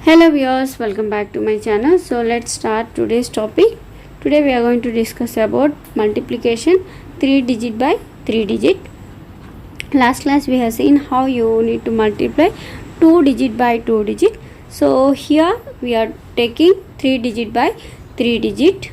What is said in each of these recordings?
Hello viewers, welcome back to my channel. So let's start today's topic. Today we are going to discuss about multiplication 3 digit by 3 digit. Last class we have seen how you need to multiply 2 digit by 2 digit. So here we are taking 3 digit by 3 digit.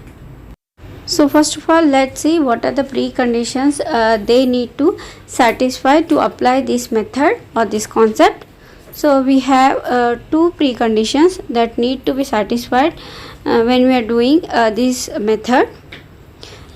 So first of all, let's see what are the preconditions they need to satisfy to apply this method or this concept. So we have two preconditions that need to be satisfied when we are doing this method.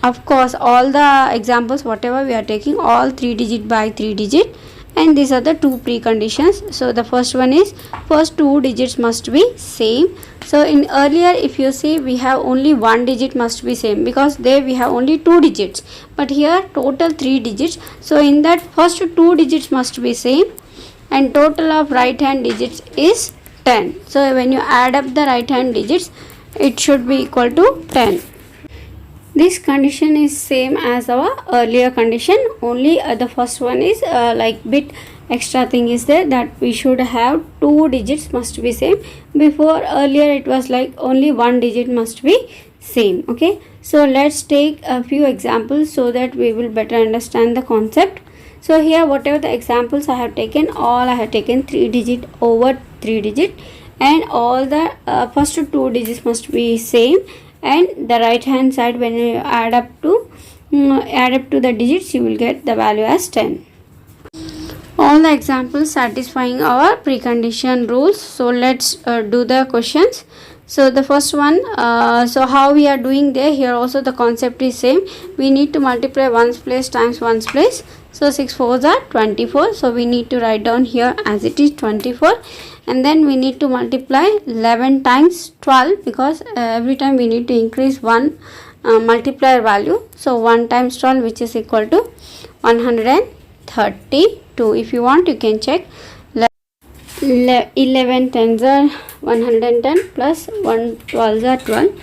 Of course, all the examples whatever we are taking, all 3 digit by 3 digit, and these are the two preconditions. So the first one is first two digits must be same. So in earlier, if you see, we have only one digit must be same, because there we have only two digits, but here total 3 digits. So in that first two digits must be same, and total of right hand digits is 10. So when you add up the right hand digits, it should be equal to 10. This condition is same as our earlier condition, only the first one is like bit extra thing is there, that we should have two digits must be same. Before earlier it was like only one digit must be same. Okay, so let's take a few examples so that we will better understand the concept. So here whatever the examples I have taken, all I have taken 3 digit over 3 digit, and all the first two digits must be same, and the right hand side when you add up to the digits, you will get the value as 10. All the examples satisfying our precondition rules. So let's do the questions. So the first one, so how we are doing there, here also the concept is same. We need to multiply ones place times ones place. So 6 4s are 24. So we need to write down here as it is 24. And then we need to multiply 11 times 12, because every time we need to increase one multiplier value. So 1 times 12, which is equal to 132. If you want, you can check. 11 tens are 110 plus 1 12s are 12.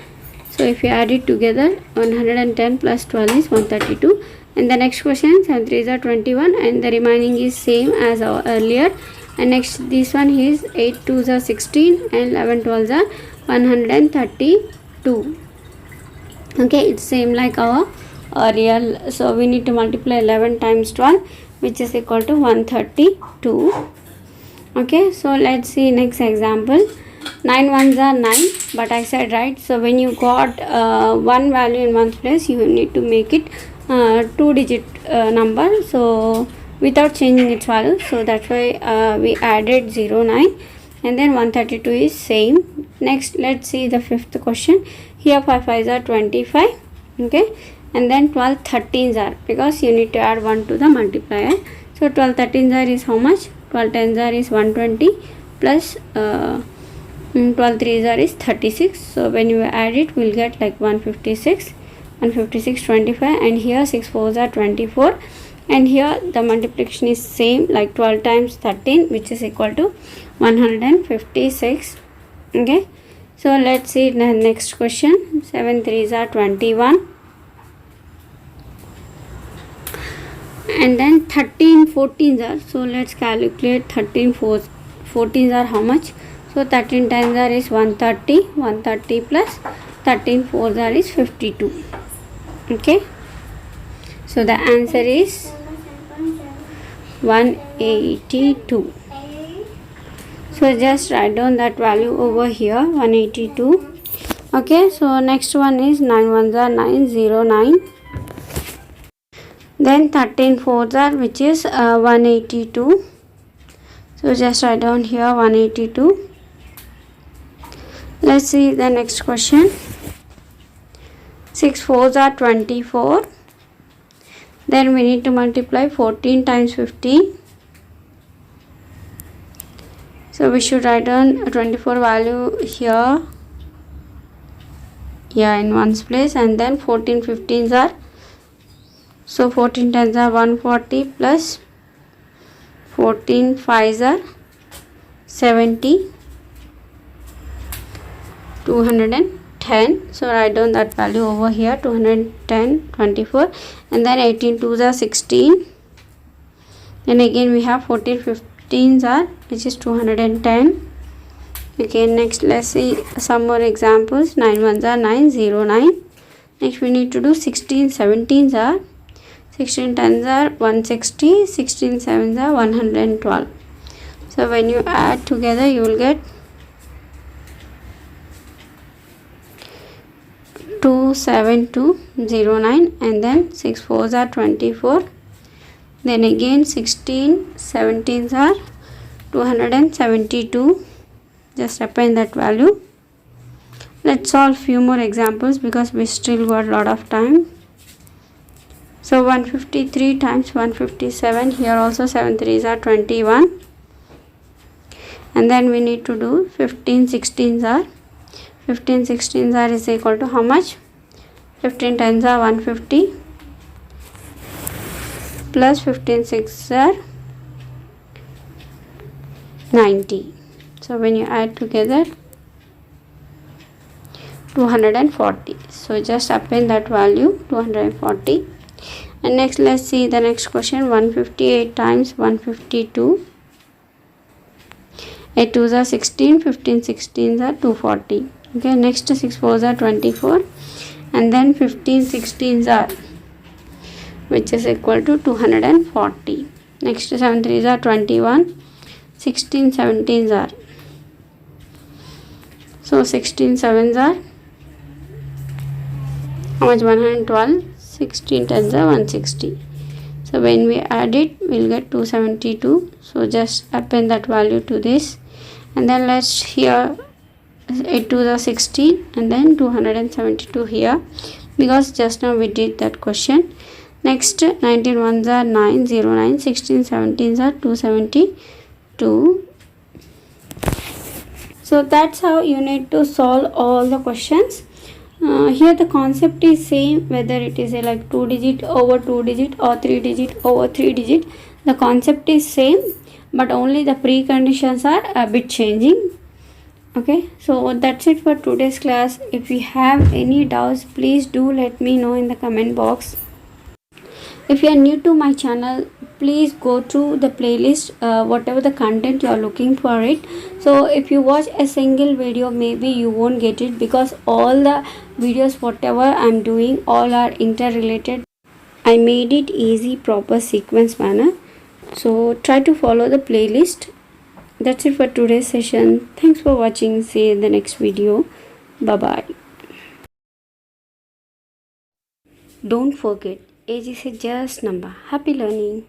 So if you add it together, 110 plus 12 is 132. And the next question, 7 3s are 21, and the remaining is same as our earlier. And next this one is 8 2s are 16, and 11 12s are 132. Okay, it's same like our earlier. So we need to multiply 11 times 12, which is equal to 132. Okay, so let's see next example. 9 ones are 9, but I said right, so when you got one value in ones place, you need to make it two digit number, so without changing its value. So that's why we added 0 9, and then 132 is same. Next let's see the fifth question. Here 5 5s are 25. Okay, and then 12 13s are, because you need to add 1 to the multiplier. So 12 13s are is how much? 12 10s are is 120 plus 12 3s are is 36. So when you add it, we'll get like 156 25, and here 6 4s are 24, and here the multiplication is same, like 12 times 13, which is equal to 156. Okay, so let's see the next question. 7 3s are 21, and then 13 14s are, so let's calculate 13 14s are how much? So 13 times are is 130 plus 13 4s are is 52. Okay, so the answer is 182. So just write down that value over here, 182. Okay, so next one is 9 ones are 9 0 9, then 13 4s are, which is 182. So just write down here 182. Let's see the next question. 6 4s are 24, then we need to multiply 14 times 15. So we should write down 24 value here, in ones place, and then 14 15s are, so 14 tens are 140 plus 14 5s are 70, 210. So write down that value over here, 210 24, and then 18 2s are 16, and again we have 14 15s are, which is 210, Okay, next let's see some more examples. 9 ones are 9, 0, 9. Next we need to do 16 17s are 16 10s are 160, 16 sevens are 112. So when you add together you will get 27209, and then 6 fours are 24. Then again 16 17s are 272. Just append that value. Let's solve few more examples because we still got a lot of time. So 153 times 157, here also 7 3s are 21, and then we need to do 15 16s are 15 16s are is equal to how much? 15 10s are 150 plus 15 6s are 90. So when you add together 240. So just append that value 240. And next let's see the next question. 158 times 152. 8 2s are 16, 15 16s are 240. Okay, next 6 4s are 24, and then 15 16s are, which is equal to 240. Next 7 3s are 21, 16 17s are, so 16 7s are how much? 112. 16 10s are 160. So when we add it we'll get 272. So just append that value to this, and then let's here 8 2s are 16, and then 272 here because just now we did that question. Next 19 ones are 9 0 9, 16 17s are 272. So that's how you need to solve all the questions. Here the concept is same, whether it is a like 2 digit over 2 digit or 3 digit over 3 digit. The concept is same, but only the preconditions are a bit changing. Okay, so that's it for today's class. If you have any doubts, please do let me know in the comment box. If you are new to my channel, please go to the playlist, whatever the content you are looking for it. So if you watch a single video, maybe you won't get it because all the videos whatever I'm doing all are interrelated. I made it easy, proper sequence manner. So try to follow the playlist. That's it for today's session. Thanks for watching. See you in the next video. Bye bye. Don't forget, age is a just number. Happy learning.